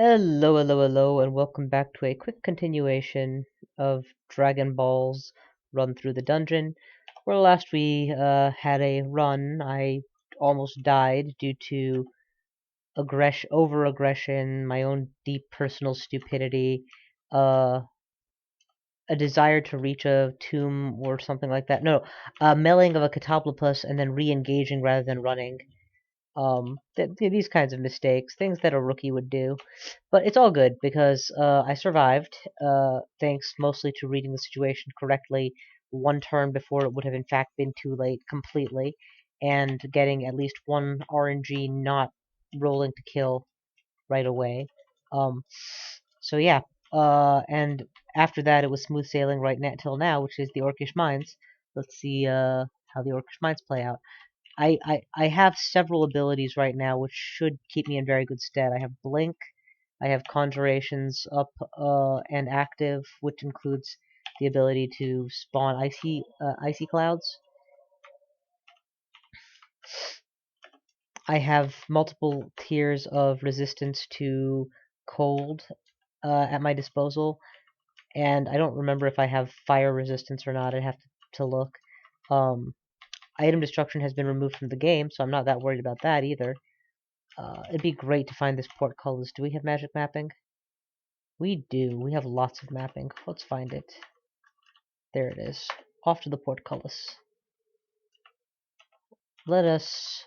Hello, hello, hello, and welcome back to a quick continuation of Dragon Ball's run through the dungeon. Where last we had a run, I almost died due to over-aggression, my own deep personal stupidity, uh, a desire to reach a tomb or something like that. No, a mailing of a Cataplopus and then re-engaging rather than running. These kinds of mistakes, things that a rookie would do. But it's all good because I survived, thanks mostly to reading the situation correctly one turn before it would have in fact been too late completely, and getting at least one RNG not rolling to kill right away. Um, so yeah, and after that it was smooth sailing right till now, which is the Orcish Mines. Let's see how the Orcish Mines play out. I have several abilities right now which should keep me in very good stead. I have Blink, I have Conjurations up and active, which includes the ability to spawn icy clouds. I have multiple tiers of resistance to cold at my disposal, and I don't remember if I have fire resistance or not. I'd have to look. Um, Item destruction has been removed from the game, so I'm not that worried about that either. It'd be great to find this portcullis. Do we have magic mapping? We do. We have lots of mapping. Let's find it. There it is. Off to the portcullis. Let us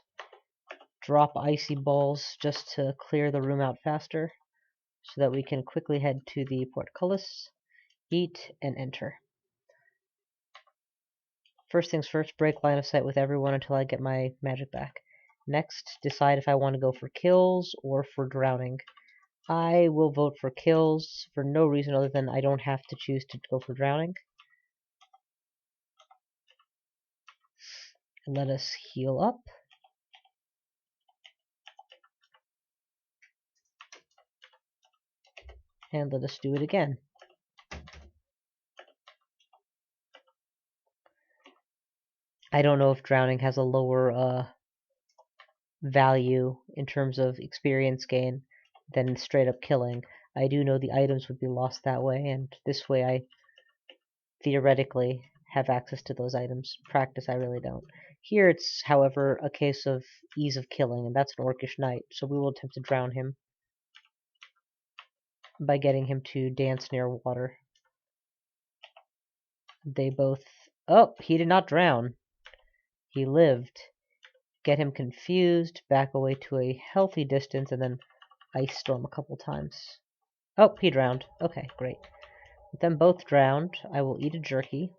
drop icy balls just to clear the room out faster, so that we can quickly head to the portcullis, eat, and enter. First things first, break line of sight with everyone until I get my magic back. Next, decide if I want to go for kills or for drowning. I will vote for kills for no reason other than I don't have to choose to go for drowning. And let us heal up. And let us do it again. I don't know if drowning has a lower value in terms of experience gain than straight up killing. I do know the items would be lost that way, and this way I theoretically have access to those items. Practice, I really don't. Here it's, however, a case of ease of killing, and that's an Orcish Knight, so we will attempt to drown him by getting him to dance near water. They both... Oh, he did not drown. He lived. Get him confused, back away to a healthy distance, and then ice storm a couple times. Oh, he drowned. Okay, great. With them both drowned, I will eat a jerky.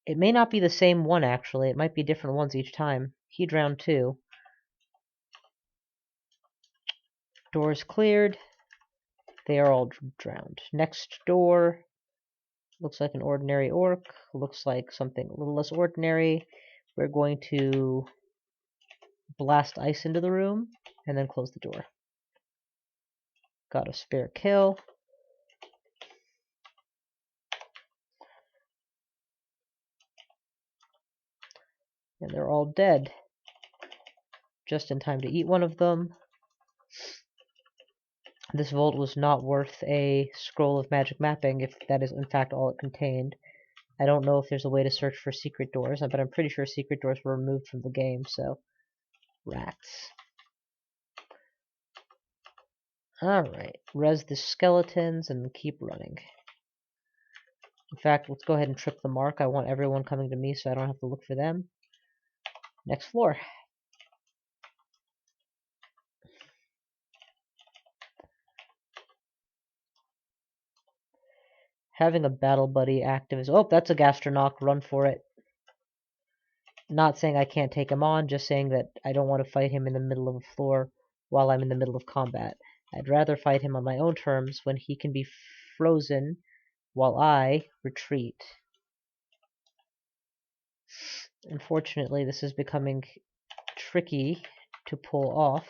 It may not be the same one, actually. It might be different ones each time. He drowned too. Doors cleared. They are all drowned. Next door. Looks like an ordinary orc. Looks like something a little less ordinary. We're going to blast ice into the room and then close the door. Got a spare kill. And they're all dead. Just in time to eat one of them. This vault was not worth a scroll of magic mapping, if that is in fact all it contained. I don't know if there's a way to search for secret doors, but I'm pretty sure secret doors were removed from the game, so... Rats. Alright, res the skeletons and keep running. In fact, let's go ahead and trip the mark. I want everyone coming to me so I don't have to look for them. Next floor. Having a battle buddy active is... Oh, that's a Gastronaut. Run for it. Not saying I can't take him on, just saying that I don't want to fight him in the middle of a floor while I'm in the middle of combat. I'd rather fight him on my own terms when he can be frozen while I retreat. Unfortunately, this is becoming tricky to pull off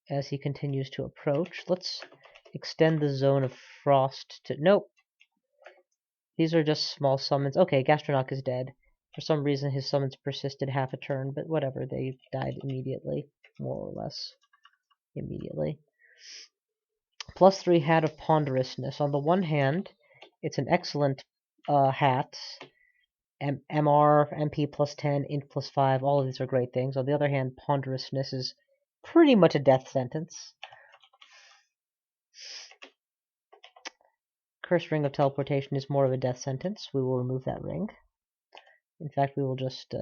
as he continues to approach. Let's extend the zone of frost to... Nope. These are just small summons. Okay, Gastronaut is dead. For some reason, his summons persisted half a turn, but whatever, they died immediately, more or less immediately. +3 Hat of Ponderousness. On the one hand, it's an excellent hat. MR, MP +10, Int +5, all of these are great things. On the other hand, Ponderousness is pretty much a death sentence. Cursed Ring of Teleportation is more of a death sentence. We will remove that ring. In fact, we will just...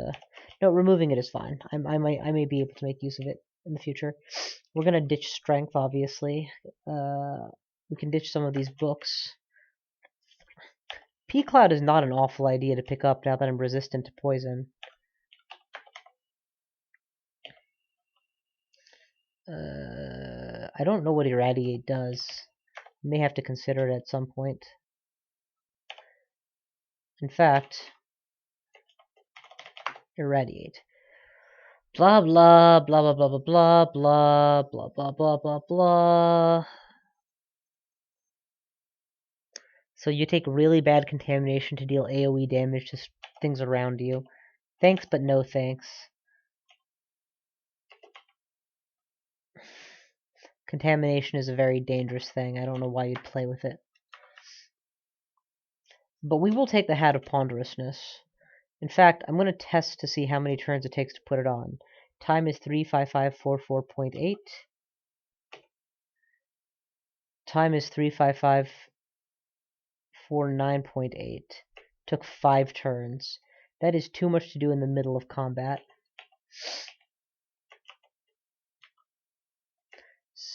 no, removing it is fine. I may be able to make use of it in the future. We're going to ditch Strength, obviously. We can ditch some of these books. P-Cloud is not an awful idea to pick up now that I'm resistant to poison. I don't know what Irradiate does. May have to consider it at some point. In fact, Irradiate. Blah blah blah blah blah blah blah blah blah blah blah blah. So you take really bad contamination to deal AoE damage to things around you. Thanks, but no thanks. Contamination is a very dangerous thing. I don't know why you'd play with it. But we will take the Hat of Ponderousness. In fact, I'm going to test to see how many turns it takes to put it on. Time is 35544.8. Time is 35549.8. Took 5 turns. That is too much to do in the middle of combat.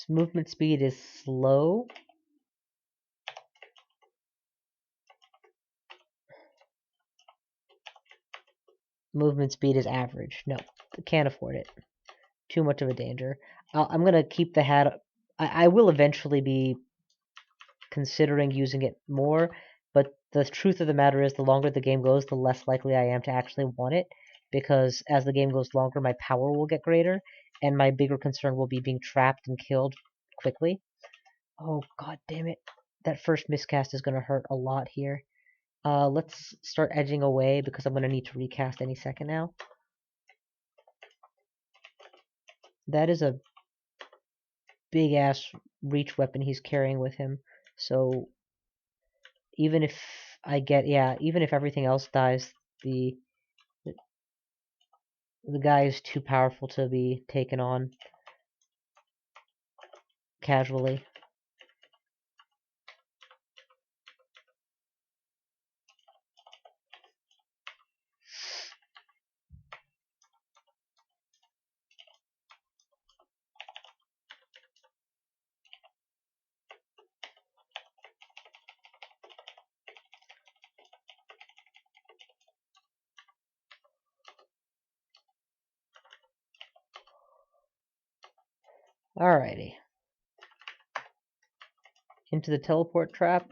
Movement speed is slow. Movement speed is average. No, can't afford it. Too much of a danger. I'm going to keep the hat. I will eventually be considering using it more, but the truth of the matter is the longer the game goes, the less likely I am to actually want it, because as the game goes longer, my power will get greater, and my bigger concern will be being trapped and killed quickly. Oh, god damn it. That first miscast is going to hurt a lot here. Let's start edging away, because I'm going to need to recast any second now. That is a big-ass reach weapon he's carrying with him, so even if I get, even if everything else dies, the guy is too powerful to be taken on casually. Alrighty. Into the teleport trap.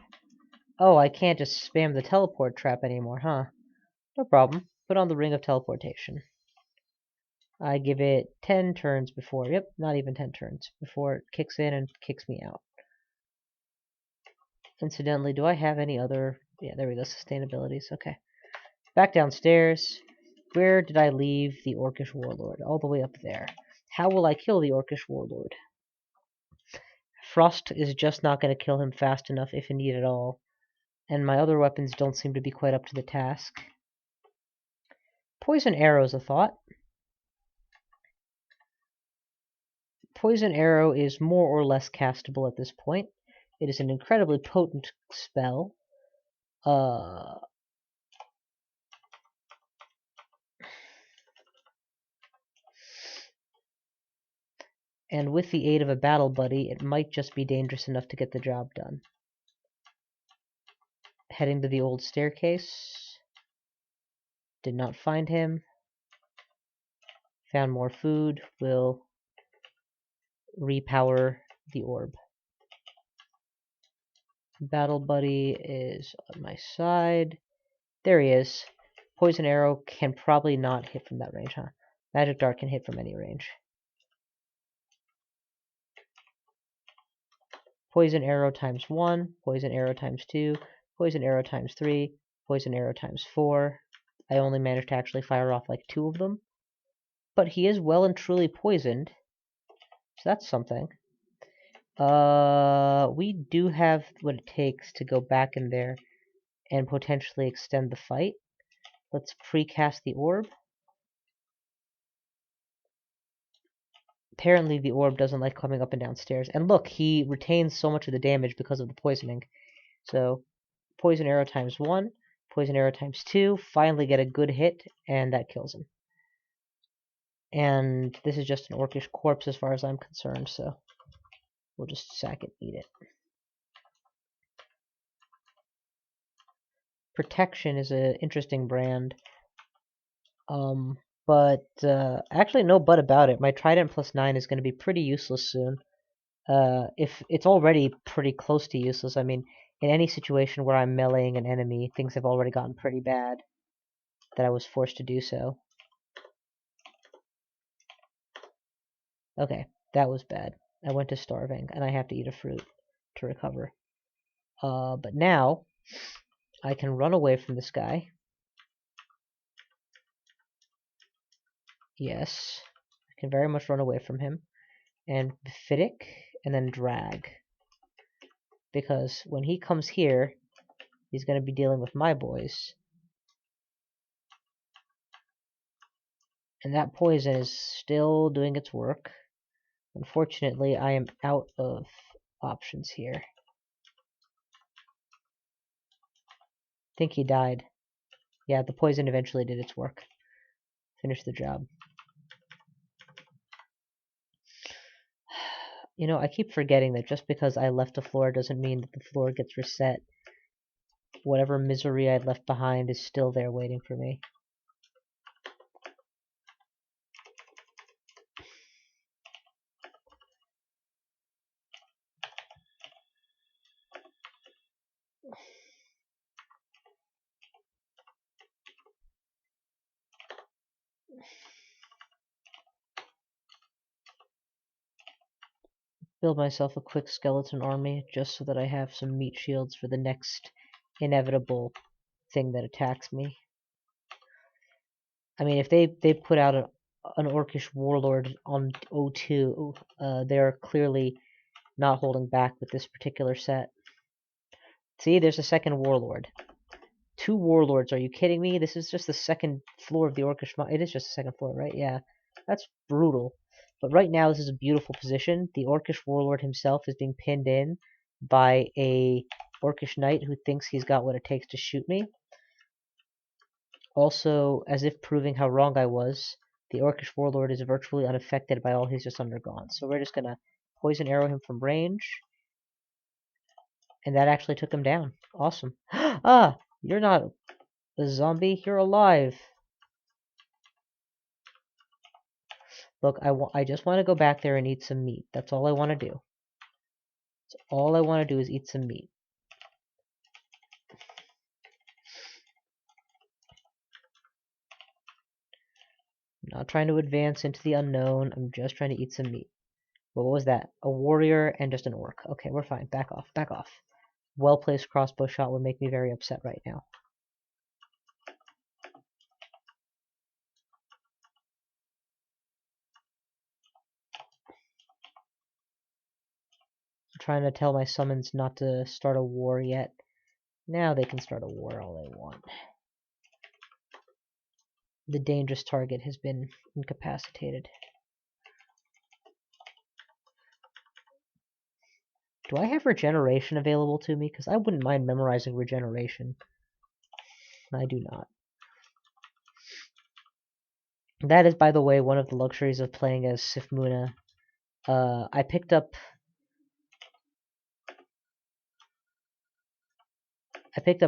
Oh, I can't just spam the teleport trap anymore, huh? No problem. Put on the Ring of Teleportation. I give it 10 turns before, yep, not even 10 turns, before it kicks in and kicks me out. Incidentally, do I have any other... Yeah, there we go, sustainabilities, okay. Back downstairs. Where did I leave the Orcish Warlord? All the way up there. How will I kill the Orcish Warlord? Frost is just not going to kill him fast enough, if indeed at all. And my other weapons don't seem to be quite up to the task. Poison Arrow is a thought. Poison Arrow is more or less castable at this point. It is an incredibly potent spell. And with the aid of a battle buddy, it might just be dangerous enough to get the job done. Heading to the old staircase. Did not find him. Found more food. Will repower the orb. Battle buddy is on my side. There he is. Poison Arrow can probably not hit from that range, huh? Magic Dart can hit from any range. Poison Arrow times 1, Poison Arrow times 2, Poison Arrow times 3, Poison Arrow times 4. I only managed to actually fire off like 2 of them. But he is well and truly poisoned, so that's something. We do have what it takes to go back in there and potentially extend the fight. Let's precast the orb. Apparently the orb doesn't like coming up and down stairs. And look, he retains so much of the damage because of the poisoning. So, poison arrow times 1, poison arrow times 2, finally get a good hit, and that kills him. And this is just an orcish corpse as far as I'm concerned, so we'll just sack it, eat it. Protection is an interesting brand. But actually no but about it. My Trident plus 9 is going to be pretty useless soon. If it's already pretty close to useless. I mean, in any situation where I'm meleeing an enemy, things have already gotten pretty bad that I was forced to do so. Okay, that was bad. I went to starving, and I have to eat a fruit to recover. But now, I can run away from this guy. Yes, I can very much run away from him. And Biphidic, and then drag. Because when he comes here, he's going to be dealing with my boys. And that poison is still doing its work. Unfortunately, I am out of options here. I think he died. Yeah, the poison eventually did its work. Finished the job. You know, I keep forgetting that just because I left the floor doesn't mean that the floor gets reset. Whatever misery I'd left behind is still there waiting for me. Build myself a quick skeleton army just so that I have some meat shields for the next inevitable thing that attacks me. I mean, if they put out an orcish warlord on O2, they're clearly not holding back with this particular set. See, there's a second warlord. 2 warlords, are you kidding me? This is just the second floor of the orcish... It is just the second floor, right? Yeah, that's brutal. But right now, this is a beautiful position. The orcish warlord himself is being pinned in by a orcish knight who thinks he's got what it takes to shoot me. Also, as if proving how wrong I was, the orcish warlord is virtually unaffected by all he's just undergone. So we're just gonna poison arrow him from range. And that actually took him down. Awesome. Ah! You're not a zombie, you're alive. Look, I just want to go back there and eat some meat. That's all I want to do. That's all I want to do is eat some meat. I'm not trying to advance into the unknown. I'm just trying to eat some meat. What was that? A warrior and just an orc. Okay, we're fine. Back off. Back off. Well-placed crossbow shot would make me very upset right now. I'm trying to tell my summons not to start a war yet. Now they can start a war all they want. The dangerous target has been incapacitated. Do I have regeneration available to me? Because I wouldn't mind memorizing regeneration. I do not. That is, by the way, one of the luxuries of playing as Sifmuna. I picked up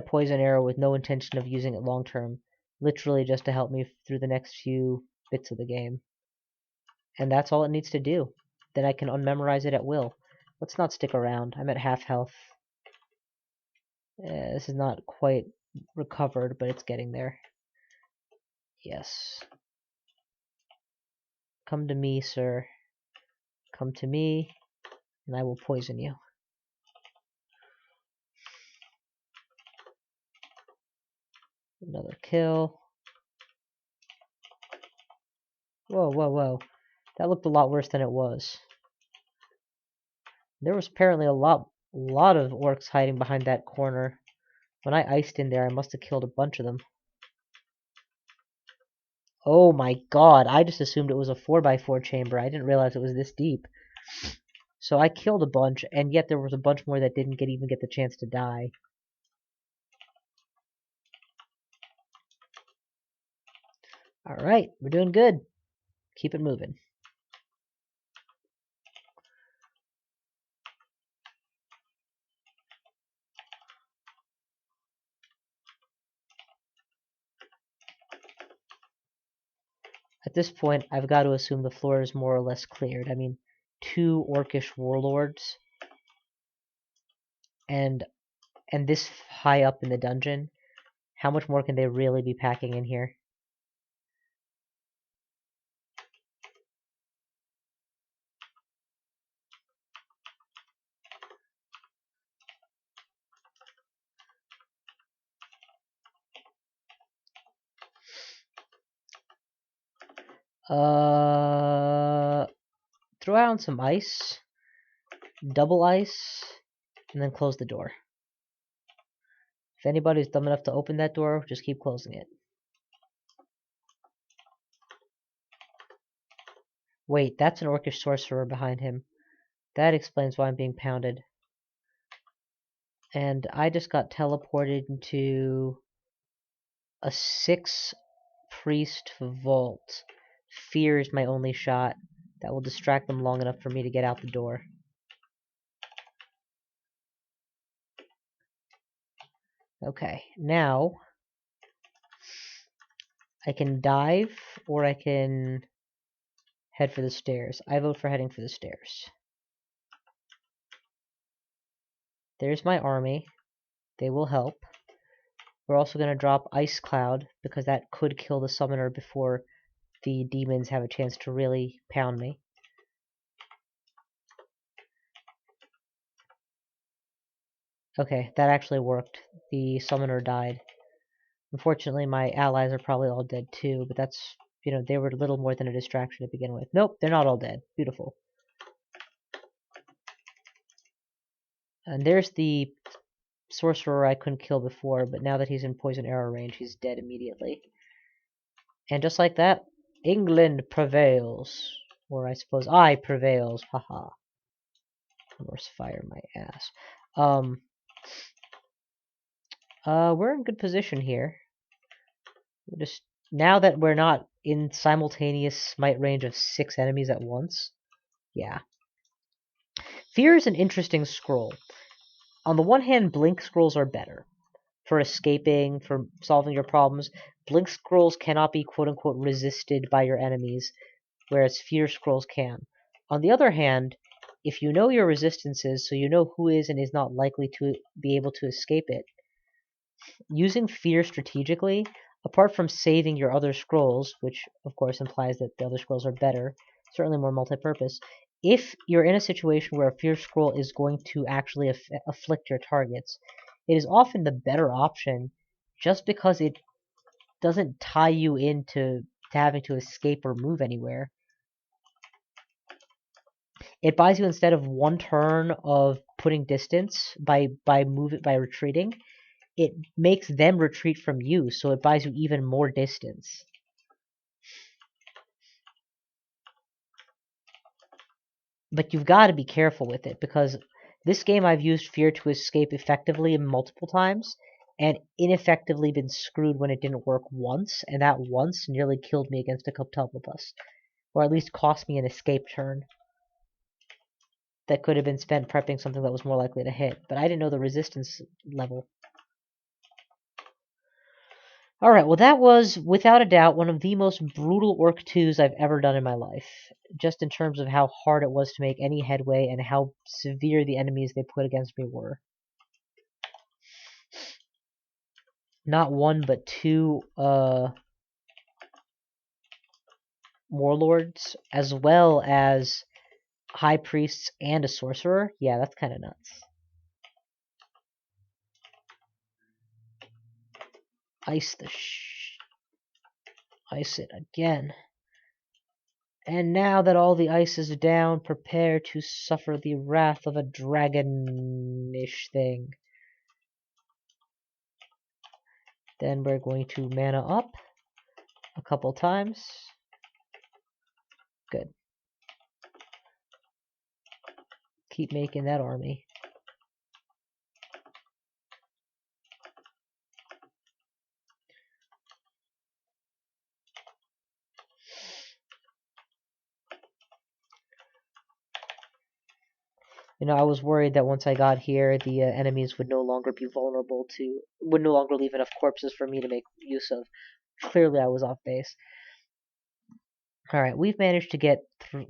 Poison Arrow with no intention of using it long term, literally just to help me through the next few bits of the game. And that's all it needs to do. Then I can unmemorize it at will. Let's not stick around. I'm at half health. This is not quite recovered, but it's getting there. Yes. Come to me, sir. Come to me, and I will poison you. Another kill. Whoa, whoa, whoa. That looked a lot worse than it was. There was apparently a lot of orcs hiding behind that corner. When I iced in there, I must have killed a bunch of them. Oh my god, I just assumed it was a 4x4 chamber. I didn't realize it was this deep. So I killed a bunch, and yet there was a bunch more that didn't even get the chance to die. Alright, we're doing good. Keep it moving. At this point, I've got to assume the floor is more or less cleared. I mean, 2 orcish warlords, and this high up in the dungeon. How much more can they really be packing in here? Throw out some ice, double ice, and then close the door. If anybody's dumb enough to open that door, just keep closing it. Wait, that's an orcish sorcerer behind him. That explains why I'm being pounded. And I just got teleported into a 6 priest vault. Fear is my only shot. That will distract them long enough for me to get out the door. Okay, now I can dive or I can head for the stairs. I vote for heading for the stairs. There's my army. They will help. We're also going to drop Ice Cloud because that could kill the summoner before the demons have a chance to really pound me. Okay, that actually worked. The summoner died. Unfortunately, my allies are probably all dead too, but that's, you know, they were little more than a distraction to begin with. Nope, they're not all dead. Beautiful. And there's the sorcerer I couldn't kill before, but now that he's in poison arrow range, he's dead immediately. And just like that, England prevails. Or I suppose I prevails, haha. Norse fire my ass. We're in good position here. We're just now that we're not in simultaneous smite range of 6 enemies at once. Yeah. Fear is an interesting scroll. On the one hand, blink scrolls are better for escaping, for solving your problems. Blink scrolls cannot be quote-unquote resisted by your enemies, whereas fear scrolls can. On the other hand, if you know your resistances, so you know who is and is not likely to be able to escape it, using fear strategically, apart from saving your other scrolls, which of course implies that the other scrolls are better, certainly more multi-purpose, if you're in a situation where a fear scroll is going to actually afflict your targets, it is often the better option just because it doesn't tie you into having to escape or move anywhere. It buys you, instead of 1 turn of putting distance by retreating, it makes them retreat from you, so it buys you even more distance. But you've got to be careful with it, because this game I've used fear to escape effectively multiple times, and ineffectively been screwed when it didn't work once, and that once nearly killed me against a Coptopopus, or at least cost me an escape turn that could have been spent prepping something that was more likely to hit, but I didn't know the resistance level. Alright, well that was, without a doubt, one of the most brutal Orc 2s I've ever done in my life. Just in terms of how hard it was to make any headway and how severe the enemies they put against me were. Not 1, but 2 warlords, as well as high priests and a sorcerer. Yeah, that's kind of nuts. Ice it again. And now that all the ice is down, prepare to suffer the wrath of a dragon-ish thing. Then we're going to mana up a couple times. Good. Keep making that army. You know, I was worried that once I got here, the enemies would no longer leave enough corpses for me to make use of. Clearly, I was off base. Alright, we've managed to get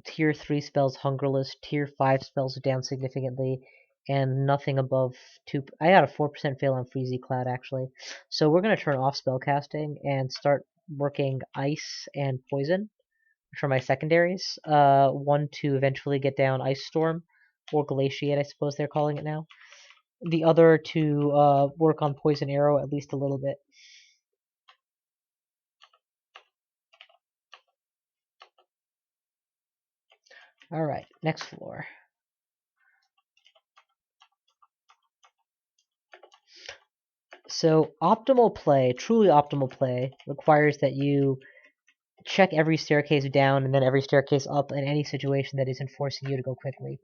tier 3 spells hungerless, tier 5 spells down significantly, and nothing above 2. I got a 4% fail on Freezy Cloud, actually. So we're going to turn off spellcasting and start working ice and poison, which are my secondaries. One to eventually get down Ice Storm, or Glaciate, I suppose they're calling it now. The other to work on Poison Arrow at least a little bit. Alright, next floor. So optimal play, truly optimal play, requires that you check every staircase down and then every staircase up in any situation that isn't forcing you to go quickly.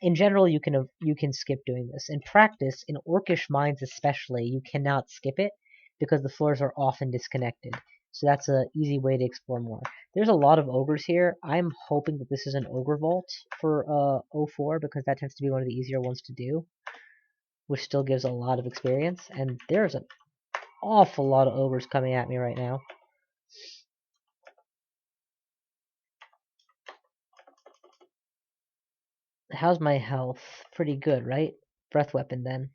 In general, you can skip doing this. In practice, in orcish mines especially, you cannot skip it because the floors are often disconnected. So that's an easy way to explore more. There's a lot of ogres here. I'm hoping that this is an ogre vault for 04 because that tends to be one of the easier ones to do, which still gives a lot of experience. And there's an awful lot of ogres coming at me right now. How's my health? Pretty good, right? Breath weapon then.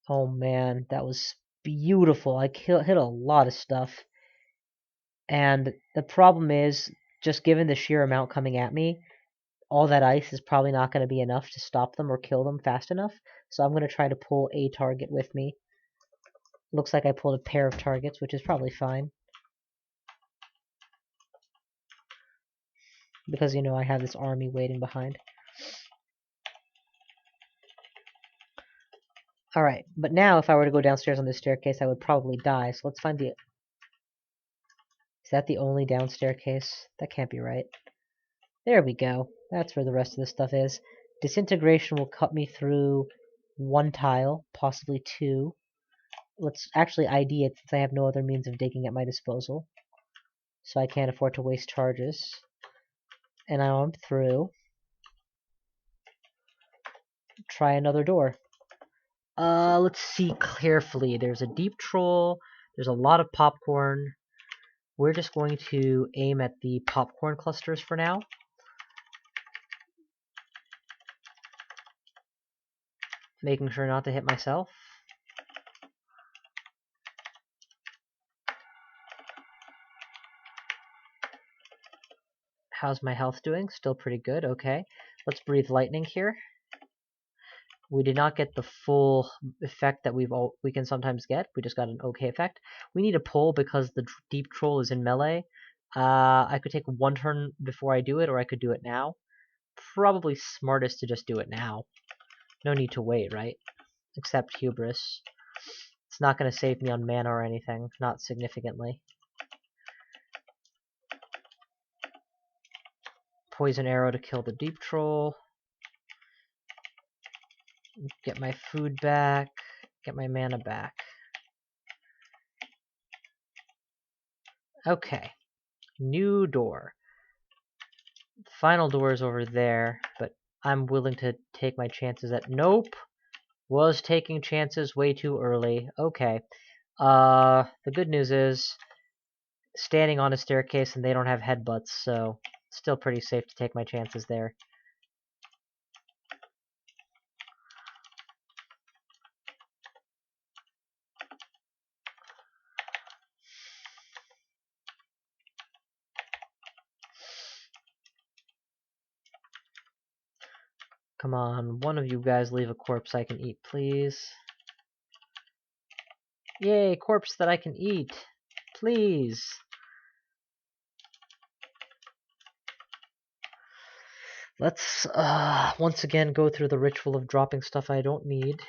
Oh man, that was beautiful. I hit a lot of stuff. And the problem is, just given the sheer amount coming at me, all that ice is probably not going to be enough to stop them or kill them fast enough. So I'm going to try to pull a target with me. Looks like I pulled a pair of targets, which is probably fine. Because, you know, I have this army waiting behind. Alright, but now if I were to go downstairs on this staircase, I would probably die. So let's find the... Is that the only down staircase? That can't be right. There we go. That's where the rest of the stuff is. Disintegration will cut me through one tile, possibly two. Let's actually ID it since I have no other means of digging at my disposal. So I can't afford to waste charges. And now I'm through. Try another door. Let's see carefully. There's a deep troll. There's a lot of popcorn. We're just going to aim at the popcorn clusters for now. Making sure not to hit myself. How's my health doing? Still pretty good, okay. Let's breathe lightning here. We did not get the full effect that we can sometimes get. We just got an okay effect. We need a pull because the deep troll is in melee. I could take one turn before I do it, or I could do it now. Probably smartest to just do it now. No need to wait, right? Except hubris. It's not going to save me on mana or anything. Not significantly. Poison arrow to kill the deep troll. Get my food back. Get my mana back. Okay. New door. Final door is over there, but I'm willing to take my chances at... Nope! Was taking chances way too early. Okay. The good news is standing on a staircase and they don't have headbutts, so still pretty safe to take my chances there. Come on, one of you guys leave a corpse I can eat, please. Yay, corpse that I can eat. Please. Let's once again go through the ritual of dropping stuff I don't need.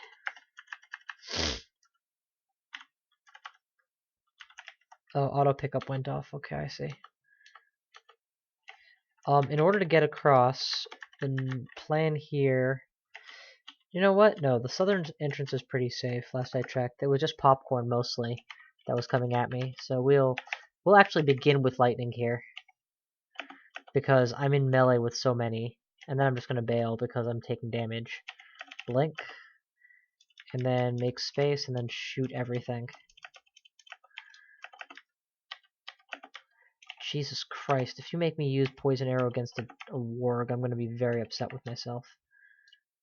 Oh, auto pickup went off. Okay, I see. In order to get across, the plan here... You know what? No, the southern entrance is pretty safe, last I checked. It was just popcorn, mostly, that was coming at me. So we'll actually begin with lightning here. Because I'm in melee with so many. And then I'm just going to bail because I'm taking damage. Blink. And then make space, and then shoot everything. Jesus Christ, if you make me use poison arrow against a warg, I'm going to be very upset with myself.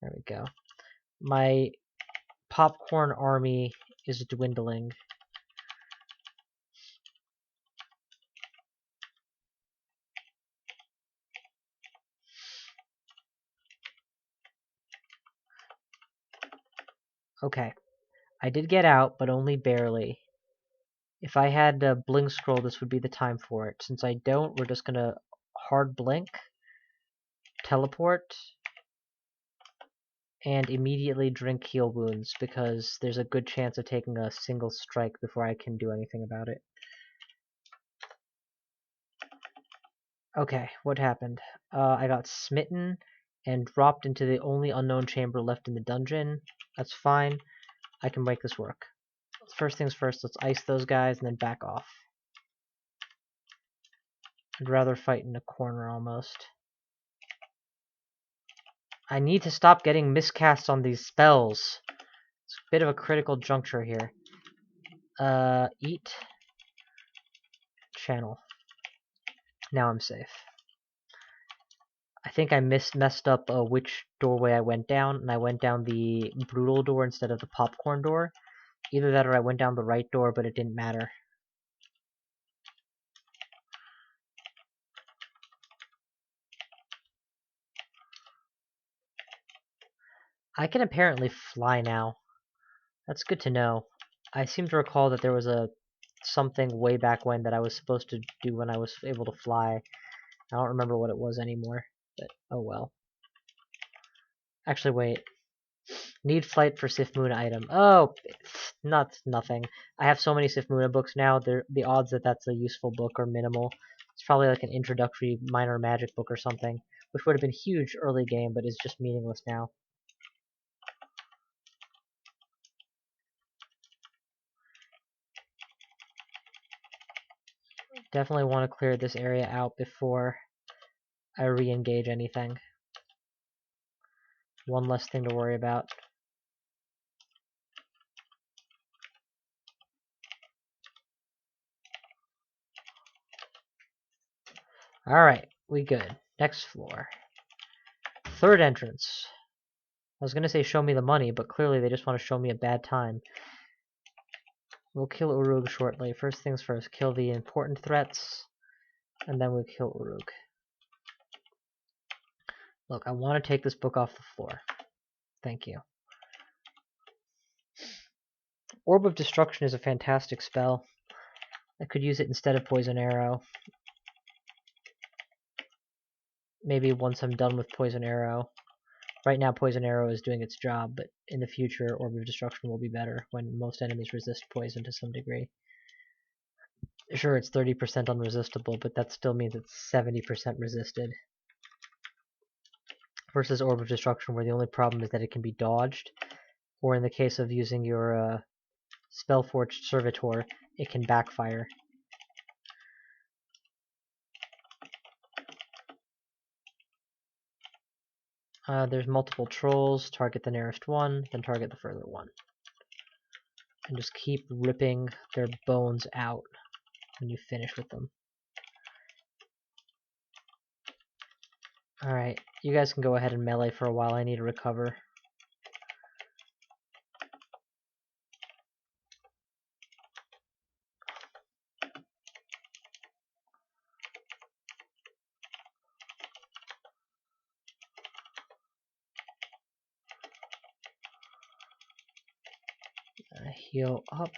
There we go. My popcorn army is dwindling. Okay. I did get out, but only barely. If I had a blink scroll, this would be the time for it. Since I don't, we're just going to hard blink, teleport, and immediately drink heal wounds, because there's a good chance of taking a single strike before I can do anything about it. Okay, what happened? I got smitten and dropped into the only unknown chamber left in the dungeon. That's fine. I can make this work. First things first, let's ice those guys and then back off. I'd rather fight in a corner almost. I need to stop getting miscasts on these spells. It's a bit of a critical juncture here. Eat. Channel. Now I'm safe. I think I messed up which doorway I went down, and I went down the brutal door instead of the popcorn door. Either that or I went down the right door, but it didn't matter. I can apparently fly now. That's good to know. I seem to recall that there was something way back when that I was supposed to do when I was able to fly. I don't remember what it was anymore, but oh well. Actually, wait. Need flight for Sifmuna item. Oh, it's nothing. I have so many Sifmuna books now, the odds that that's a useful book are minimal. It's probably like an introductory minor magic book or something, which would have been huge early game, but is just meaningless now. Definitely want to clear this area out before I re-engage anything. One less thing to worry about. Alright, we good. Next floor. Third entrance. I was gonna say show me the money, but clearly they just want to show me a bad time. We'll kill Uruk shortly. First things first, kill the important threats, and then we'll kill Uruk. Look, I want to take this book off the floor. Thank you. Orb of Destruction is a fantastic spell. I could use it instead of Poison Arrow. Maybe once I'm done with Poison Arrow. Right now, Poison Arrow is doing its job, but in the future, Orb of Destruction will be better when most enemies resist poison to some degree. Sure, it's 30% unresistible, but that still means it's 70% resisted. Versus Orb of Destruction, where the only problem is that it can be dodged, or in the case of using your Spellforged Servitor, it can backfire. There's multiple trolls. Target the nearest one, then target the further one. And just keep ripping their bones out when you finish with them. Alright, you guys can go ahead and melee for a while. I need to recover. Heal up.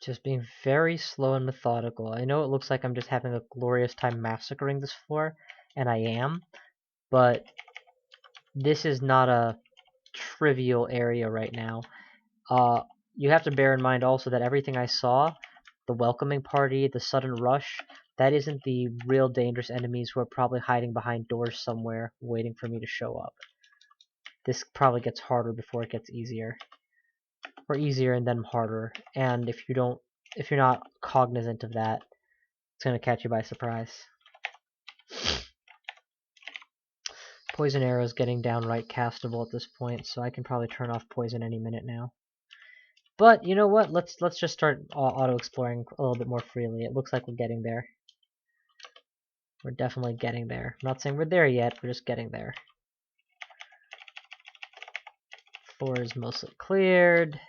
Just being very slow and methodical. I know it looks like I'm just having a glorious time massacring this floor, and I am, but this is not a trivial area right now. You have to bear in mind also that everything I saw, the welcoming party, the sudden rush, that isn't the real dangerous enemies who are probably hiding behind doors somewhere waiting for me to show up. This probably gets harder before it gets easier. Or easier and then harder. And if you're not cognizant of that, it's gonna catch you by surprise. Poison arrow is getting downright castable at this point, so I can probably turn off poison any minute now. But you know what? Let's just start auto exploring a little bit more freely. It looks like we're getting there. We're definitely getting there. I'm not saying we're there yet. We're just getting there. Floor is mostly cleared.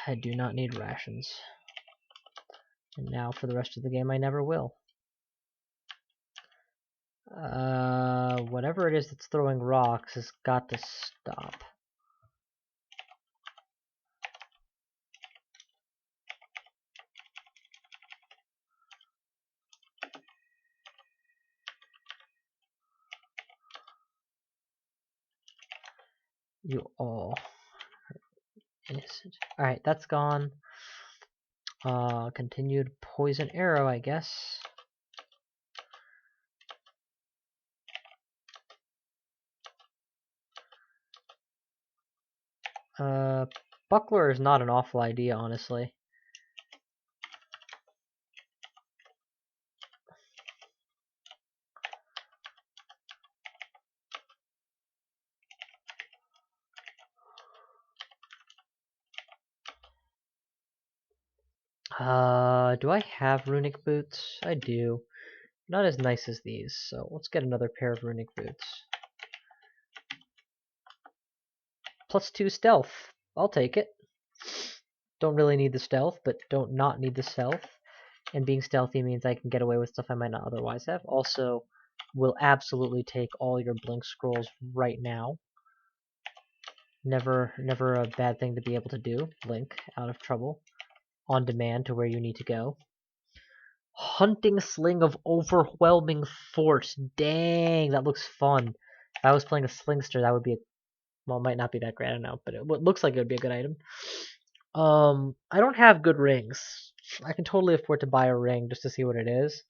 I do not need rations. And now for the rest of the game, I never will. Whatever it is that's throwing rocks has got to stop. You all are innocent. Alright, that's gone. Continued poison arrow, I guess. Buckler is not an awful idea, honestly. Do I have runic boots? I do. Not as nice as these, so let's get another pair of runic boots. +2 stealth. I'll take it. Don't really need the stealth, but don't not need the stealth. And being stealthy means I can get away with stuff I might not otherwise have. Also, will absolutely take all your blink scrolls right now. Never a bad thing to be able to do. Blink out of trouble. On demand to where you need to go. Hunting sling of overwhelming force. Dang, that looks fun. If I was playing a slingster, that would be well, it might not be that great, I don't know, but it looks like it would be a good item. I don't have good rings. I can totally afford to buy a ring just to see what it is,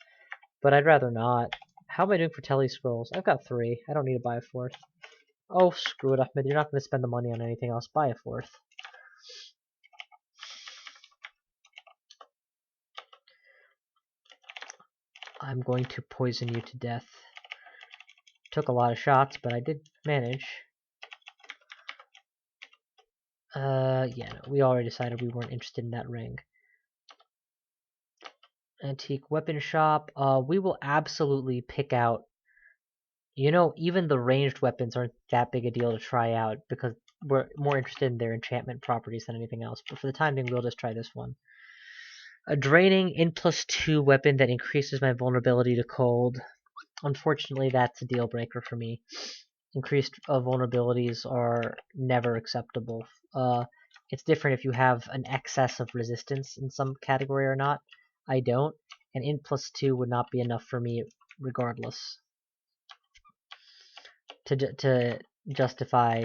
but I'd rather not. How am I doing for tele scrolls? I've got 3. I don't need to buy a 4th. Oh, screw it, Ahmed. You're not going to spend the money on anything else. Buy a 4th. I'm going to poison you to death. Took a lot of shots, but I did manage. Yeah, no, we already decided we weren't interested in that ring. Antique weapon shop. We will absolutely pick out. You know, even the ranged weapons aren't that big a deal to try out because we're more interested in their enchantment properties than anything else. But for the time being, we'll just try this one. A draining +2 weapon that increases my vulnerability to cold. Unfortunately, that's a deal breaker for me. Increased vulnerabilities are never acceptable. It's different if you have an excess of resistance in some category or not. I don't, and +2 would not be enough for me regardless to justify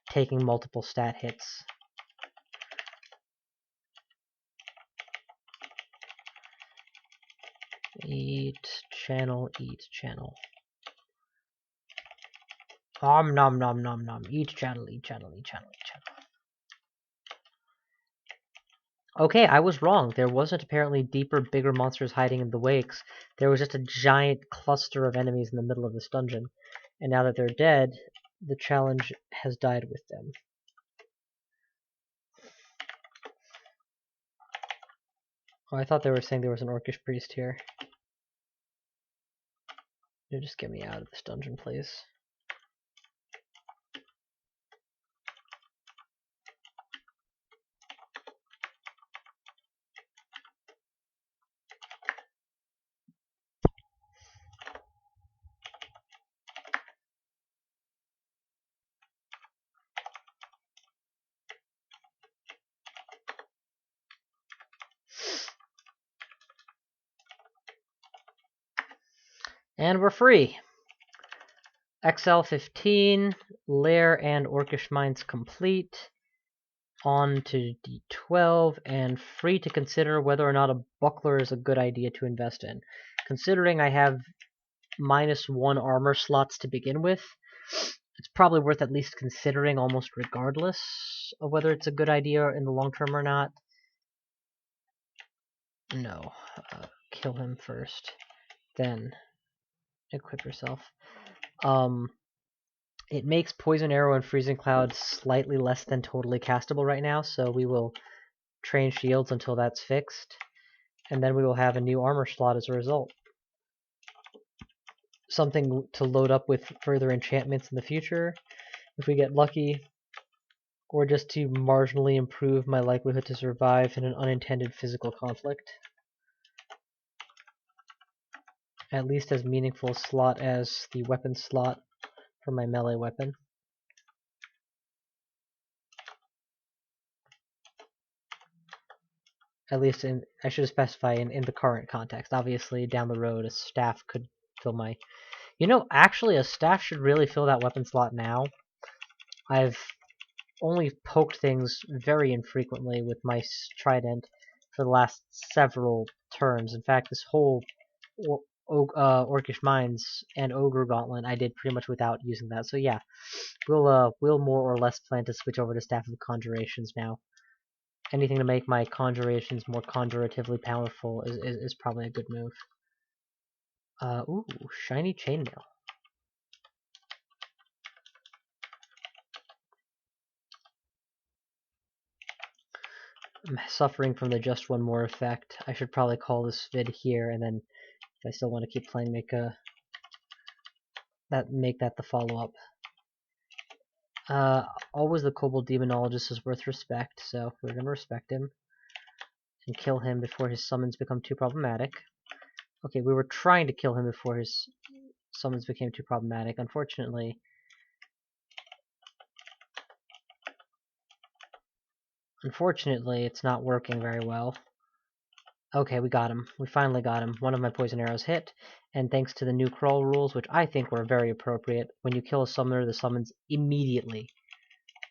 taking multiple stat hits. Eat channel, eat channel. Nom nom nom nom nom. Eat channel, eat channel, eat channel, eat channel. Okay, I was wrong. There wasn't apparently deeper, bigger monsters hiding in the wakes. There was just a giant cluster of enemies in the middle of this dungeon. And now that they're dead, the challenge has died with them. Oh, I thought they were saying there was an orcish priest here. You just get me out of this dungeon, please. And we're free. XL15, Lair and Orcish Mines complete. On to D12, and free to consider whether or not a buckler is a good idea to invest in. Considering I have -1 armor slots to begin with, it's probably worth at least considering almost regardless of whether it's a good idea in the long term or not. No. Kill him first. Then equip yourself. It makes Poison Arrow and Freezing Cloud slightly less than totally castable right now, so we will train shields until that's fixed, and then we will have a new armor slot as a result. Something to load up with further enchantments in the future, if we get lucky, or just to marginally improve my likelihood to survive in an unintended physical conflict. At least as meaningful a slot as the weapon slot for my melee weapon. At least I should specify in the current context. Obviously, down the road, a staff could fill my... actually, a staff should really fill that weapon slot now. I've only poked things very infrequently with my trident for the last several turns. In fact, this whole Orcish Mines and Ogre Gauntlet I did pretty much without using that. So yeah, we'll more or less plan to switch over to Staff of Conjurations now. Anything to make my conjurations more conjuratively powerful is probably a good move. Ooh, shiny chainmail. I'm suffering from the just one more effect. I should probably call this vid here, and then if I still want to keep playing, make that the follow-up. Always the Kobold Demonologist is worth respect, so we're gonna respect him and kill him before his summons become too problematic. Okay, we were trying to kill him before his summons became too problematic. Unfortunately, it's not working very well. Okay, we got him. We finally got him. One of my poison arrows hit, and thanks to the new crawl rules, which I think were very appropriate, when you kill a summoner, the summons immediately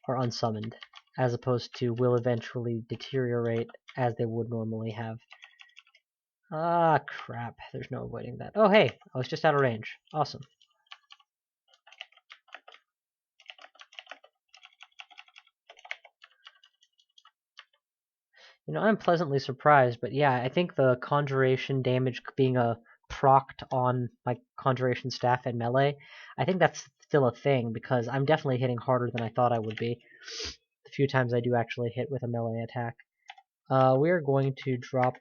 are unsummoned, as opposed to will eventually deteriorate as they would normally have. Ah, crap. There's no avoiding that. Oh, hey, I was just out of range. Awesome. I'm pleasantly surprised, but yeah, I think the conjuration damage being procced on my conjuration staff and melee, I think that's still a thing, because I'm definitely hitting harder than I thought I would be. The few times I do actually hit with a melee attack. We're going to drop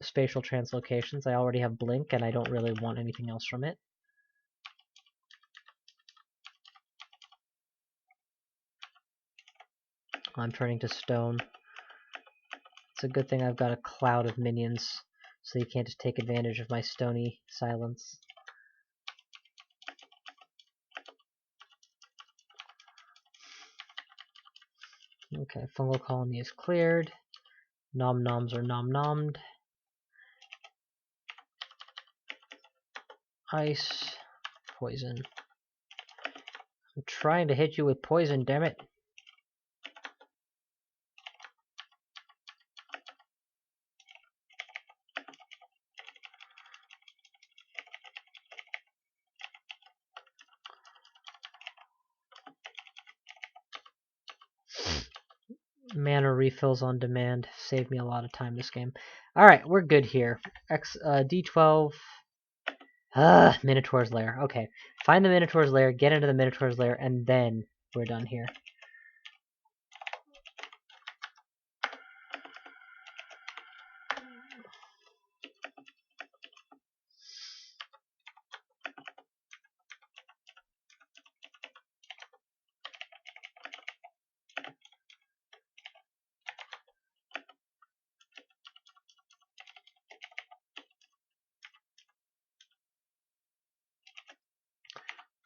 spatial translocations. I already have Blink, and I don't really want anything else from it. I'm turning to stone. It's a good thing I've got a cloud of minions, so you can't just take advantage of my stony silence. Okay, fungal colony is cleared. Nom noms are nom nommed. Ice. Poison. I'm trying to hit you with poison, damn it. Mana refills on demand. Saved me a lot of time this game. Alright, we're good here. D12. Minotaur's Lair. Okay. Find the Minotaur's Lair, get into the Minotaur's Lair, and then we're done here.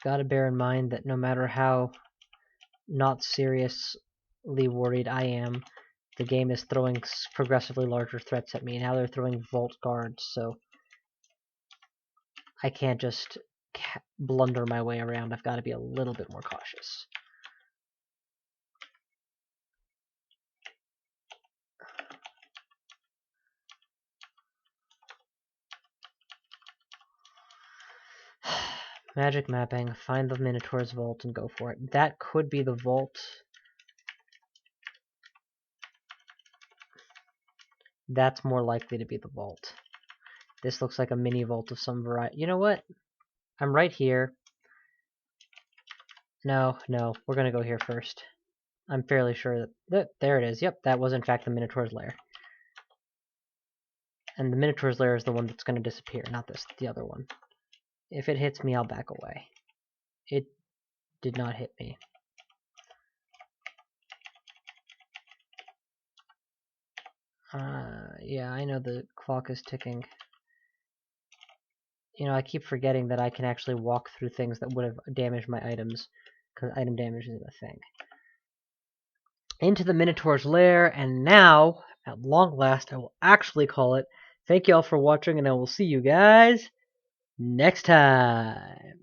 Gotta bear in mind that no matter how not seriously worried I am, the game is throwing progressively larger threats at me. Now they're throwing Vault Guards, so I can't just blunder my way around. I've got to be a little bit more cautious. Magic mapping, find the Minotaur's vault and go for it. That could be the vault. That's more likely to be the vault. This looks like a mini vault of some variety. You know what? I'm right here. No, we're gonna go here first. I'm fairly sure that there it is. Yep, that was in fact the Minotaur's lair. And the Minotaur's lair is the one that's gonna disappear, not this, the other one. If it hits me, I'll back away. It did not hit me. Yeah, I know the clock is ticking. You know, I keep forgetting that I can actually walk through things that would have damaged my items, because item damage isn't a thing. Into the Minotaur's lair, and now, at long last, I will actually call it. Thank you all for watching, and I will see you guys next time.